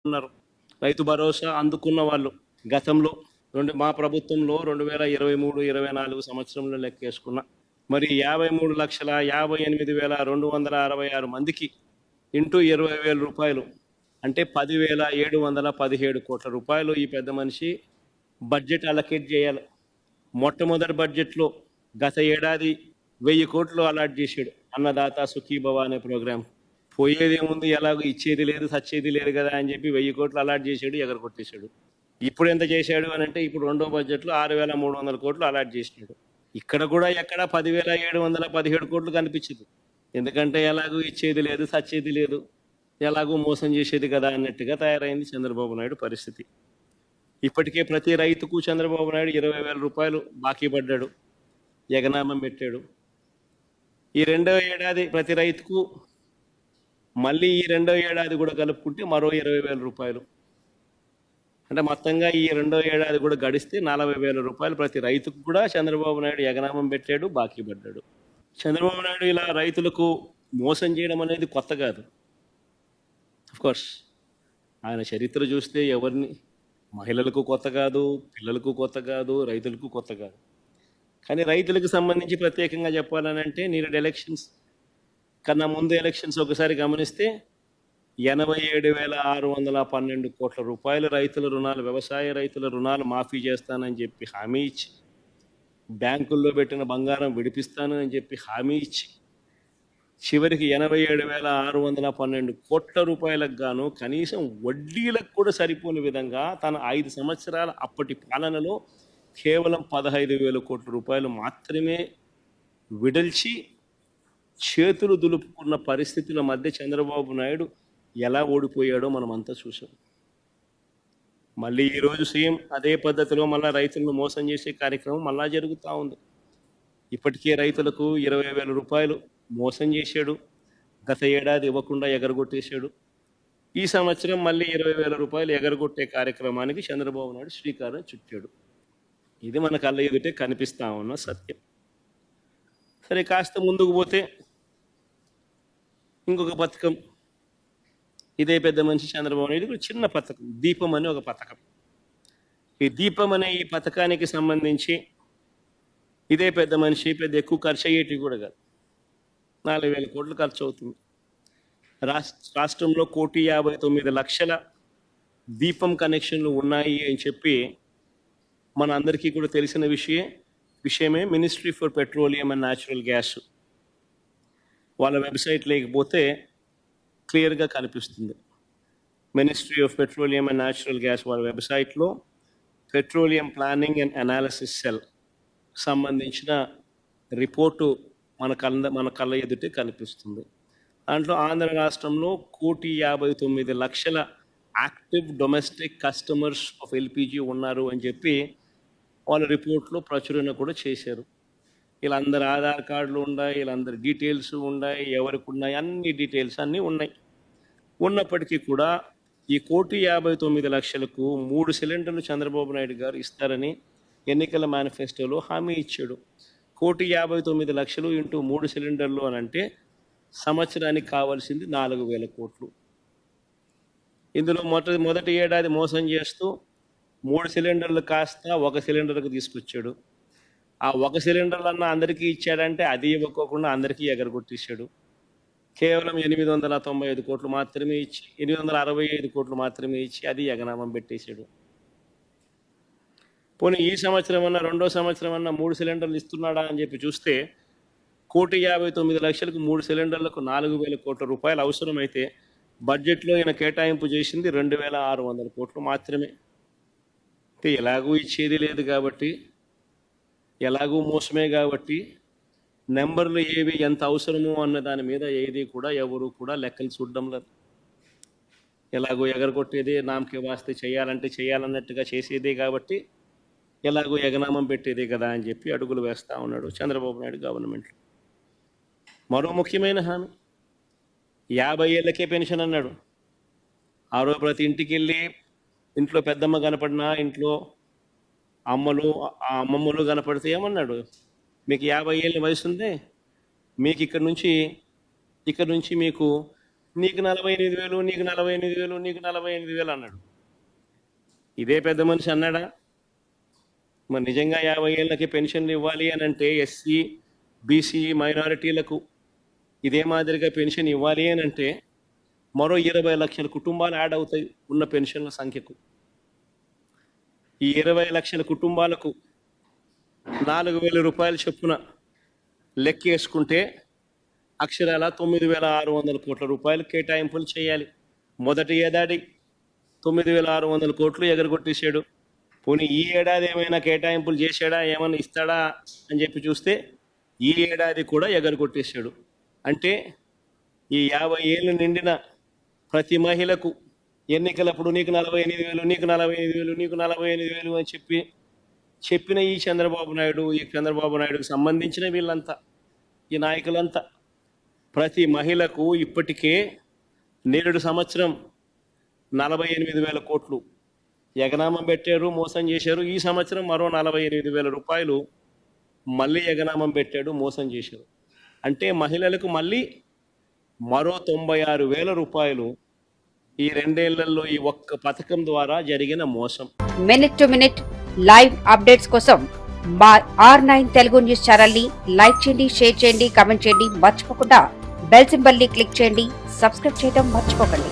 ఉన్నారు. రైతు భరోసా అందుకున్న వాళ్ళు గతంలో మా ప్రభుత్వంలో 2023, 24 సంవత్సరంలో లెక్కేసుకున్న మరి 53,58,266 మందికి ఇంటూ 20,000 రూపాయలు అంటే 10,717 కోట్ల రూపాయలు ఈ పెద్ద మనిషి బడ్జెట్ అలొకేట్ చేయాలి. మొట్టమొదటి బడ్జెట్లో గత ఏడాది 1000 కోట్లు అలాట్ చేశాడు అన్నదాత సుఖీభవ అనే ప్రోగ్రాం. పోయేది ఏముంది, ఎలాగో ఇచ్చేది లేదు సచ్చేది లేదు కదా అని చెప్పి 1000 కోట్లు అలాట్ చేశాడు, ఎగరగొట్టేశాడు. ఇప్పుడు ఎంత చేశాడు అని అంటే ఇప్పుడు రెండో బడ్జెట్లో 6,300 కోట్లు అలాట్ చేసినాడు. ఇక్కడ కూడా ఎక్కడ 10,717 కోట్లు కనిపించదు. ఎందుకంటే ఎలాగో ఇచ్చేది లేదు సచ్చేది లేదు, ఎలాగో మోసం చేసేది కదా అన్నట్టుగా తయారైంది చంద్రబాబు నాయుడు పరిస్థితి. ఇప్పటికే ప్రతి రైతుకు చంద్రబాబు నాయుడు 20,000 రూపాయలు బాకీ పడ్డాడు, ఎగనామం పెట్టాడు. ఈ రెండో ఏడాది ప్రతి రైతుకు మళ్ళీ ఈ రెండో ఏడాది కూడా కలుపుకుంటే మరో 20,000 రూపాయలు, అంటే మొత్తంగా ఈ రెండో ఏడాది కూడా గడిస్తే 40,000 రూపాయలు ప్రతి రైతుకు కూడా చంద్రబాబు నాయుడు ఎగనామం పెట్టాడు, బాకీ పడ్డాడు. చంద్రబాబు నాయుడు ఇలా రైతులకు మోసం చేయడం అనేది కొత్త కాదు. కోర్స్ ఆయన చరిత్ర చూస్తే ఎవరిని మహిళలకు కొత్త కాదు, పిల్లలకు కొత్త కాదు, రైతులకు కొత్త కాదు. కానీ రైతులకు సంబంధించి ప్రత్యేకంగా చెప్పాలని అంటే నీరు ఎలక్షన్స్ కన్నా ముందు ఎలక్షన్స్ ఒకసారి గమనిస్తే 87,612 కోట్ల రూపాయల రైతుల రుణాలు, వ్యవసాయ రైతుల రుణాలు మాఫీ చేస్తానని చెప్పి హామీ ఇచ్చి, బ్యాంకుల్లో పెట్టిన బంగారం విడిపిస్తాను అని చెప్పి హామీ ఇచ్చి, చివరికి 87,612 కోట్ల రూపాయలకు గాను కనీసం వడ్డీలకు కూడా సరిపోని విధంగా తన 5 సంవత్సరాల అప్పటి పాలనలో కేవలం 15,000 కోట్ల రూపాయలు మాత్రమే విడల్చి చేతులు దులుపుకున్న పరిస్థితుల మధ్య చంద్రబాబు నాయుడు ఎలా ఓడిపోయాడో మనం అంతా చూసాం. మళ్ళీ ఈరోజు సీఎం అదే పద్ధతిలో మళ్ళీ రైతులను మోసం చేసే కార్యక్రమం మళ్ళా జరుగుతూ ఉంది. ఇప్పటికే రైతులకు 20,000 రూపాయలు మోసం చేశాడు, గత ఏడాది ఇవ్వకుండా ఎగరగొట్టేశాడు. ఈ సంవత్సరం మళ్ళీ 20,000 రూపాయలు ఎగరగొట్టే కార్యక్రమానికి చంద్రబాబు నాయుడు శ్రీకారం చుట్టాడు. ఇది మన కళ్ళ ఎదుటే కనిపిస్తా ఉన్న సత్యం. సరే, కాస్త ముందుకు పోతే ఇంకొక పథకం, ఇదే పెద్ద మనిషి చంద్రబాబు నాయుడు చిన్న పథకం, దీపం అనే ఒక పథకం. ఈ దీపం అనే ఈ పథకానికి సంబంధించి ఇదే పెద్ద మనిషి పెద్ద ఎక్కువ ఖర్చు అయ్యేటివి కూడా కాదు, 4,000 కోట్లు ఖర్చు అవుతుంది. రాష్ట్రంలో 1,59,00,000 దీపం కనెక్షన్లు ఉన్నాయి అని చెప్పి మన అందరికీ కూడా తెలిసిన విషయమే. Ministry for petroleum and natural gas వాళ్ళ వెబ్సైట్ లేకపోతే క్లియర్గా కనిపిస్తుంది. Ministry of petroleum and natural gas వాళ్ళ వెబ్సైట్లో petroleum planning and analysis cell సంబంధించిన రిపోర్టు మన కళ్ళ ఎదుటే కనిపిస్తుంది. దాంట్లో ఆంధ్ర రాష్ట్రంలో 1,59,00,000 active domestic customers of LPG ఉన్నారు అని చెప్పి వాళ్ళ రిపోర్ట్లో ప్రచురణ కూడా చేశారు. వీళ్ళందరి ఆధార్ కార్డులు ఉన్నాయి, వీళ్ళందరి డీటెయిల్స్ ఉన్నాయి, ఎవరికి ఉన్నాయి, అన్ని డీటెయిల్స్ అన్నీ ఉన్నాయి. ఉన్నప్పటికీ కూడా ఈ 1,59,00,000కు 3 సిలిండర్లు చంద్రబాబు నాయుడు గారు ఇస్తారని ఎన్నికల మేనిఫెస్టోలో హామీ ఇచ్చాడు. 1,59,00,000 ఇంటూ 3 సిలిండర్లు అని అంటే సంవత్సరానికి కావాల్సింది 4,000 కోట్లు. ఇందులో మొదటి ఏడాది మోసం చేస్తూ 3 సిలిండర్లు కాస్త 1 సిలిండర్కు తీసుకొచ్చాడు. ఆ 1 సిలిండర్లన్నా అందరికీ ఇచ్చాడంటే అది ఇవ్వకోకుండా అందరికీ ఎగరగొట్టేశాడు. కేవలం 895 కోట్లు మాత్రమే ఇచ్చి, 865 కోట్లు మాత్రమే ఇచ్చి అది ఎగనామం పెట్టేశాడు. పోనీ ఈ సంవత్సరం అన్నా, రెండో సంవత్సరం అన్నా 3 సిలిండర్లు ఇస్తున్నాడా అని చెప్పి చూస్తే 1,59,00,000కు 3 సిలిండర్లకు 4,000 కోట్ల రూపాయలు అవసరమైతే బడ్జెట్లో ఈయన కేటాయింపు చేసింది 2,600 కోట్లు మాత్రమే. అంటే ఎలాగూ ఇచ్చేది లేదు కాబట్టి, ఎలాగూ మోసమే కాబట్టి నెంబర్లు ఏవి ఎంత అవసరమో అన్న దాని మీద ఏది కూడా ఎవరు కూడా లెక్కలు చూడడం లేదు. ఎలాగో ఎగరగొట్టేదే, నామకే వాస్తే చేయాలంటే చేయాలన్నట్టుగా చేసేదే కాబట్టి ఎలాగో ఎగనామం పెట్టేదే కదా అని చెప్పి అడుగులు వేస్తూ ఉన్నాడు చంద్రబాబు నాయుడు గవర్నమెంట్లో. మరో ముఖ్యమైన హామీ 50 ఏళ్ళకే పెన్షన్ అన్నాడు. ఆ రోజు ప్రతి ఇంటికి వెళ్ళి ఇంట్లో పెద్దమ్మ కనపడినా, ఇంట్లో అమ్మమ్మలు కనపడితే ఏమన్నాడు, మీకు 50 ఏళ్ళ వయసు ఉంది, మీకు ఇక్కడ నుంచి మీకు నీకు 48,000, నీకు 48,000, నీకు 48,000 అన్నాడు. ఇదే పెద్ద మనిషి అన్నాడా? మరి నిజంగా 50 ఏళ్ళకి పెన్షన్లు ఇవ్వాలి అని అంటే ఎస్సీ, బీసీ, మైనారిటీలకు ఇదే మాదిరిగా పెన్షన్ ఇవ్వాలి అని అంటే మరో 20 లక్షల కుటుంబాలు యాడ్ అవుతాయి ఉన్న పెన్షన్ల సంఖ్యకు. ఈ 20 లక్షల కుటుంబాలకు 4,000 రూపాయల చొప్పున లెక్కేసుకుంటే అక్షరాల 9,600 కోట్ల రూపాయలు కేటాయింపులు చేయాలి. మొదటి ఏడాది 9,600 కోట్లు ఎగరగొట్టేశాడు. పోనీ ఈ ఏడాది ఏమైనా కేటాయింపులు చేశాడా, ఏమైనా ఇస్తాడా అని చెప్పి చూస్తే ఈ ఏడాది కూడా ఎగరగొట్టేశాడు. అంటే ఈ 50 ఏళ్ళు నిండిన ప్రతి మహిళకు ఎన్నికలప్పుడు నీకు 48,000, నీకు 48,000, నీకు 48,000 అని చెప్పిన ఈ చంద్రబాబు నాయుడుకి సంబంధించిన వీళ్ళంతా, ఈ నాయకులంతా ప్రతి మహిళకు ఇప్పటికే నేడు సంవత్సరం 48,000 కోట్లు ఎగనామం పెట్టారు, మోసం చేశారు. ఈ సంవత్సరం మరో 48,000 రూపాయలు మళ్ళీ ఎగనామం పెట్టాడు, మోసం చేశారు. అంటే మహిళలకు మళ్ళీ మరో 96,000 రూపాయలు ఈ 2 ఏళ్లలో ఈ ఒక్క పథకం ద్వారా జరిగిన మోసం. Minute to minute live updates కోసం మా R9 తెలుగు న్యూస్ ఛానల్ ని లైక్ చేయండి, షేర్ చేయండి, కామెంట్ చేయండి. మర్చిపోకుండా బెల్ సింబల్ ని క్లిక్ చేయండి. సబ్స్క్రైబ్ చేయడం మర్చిపోకండి.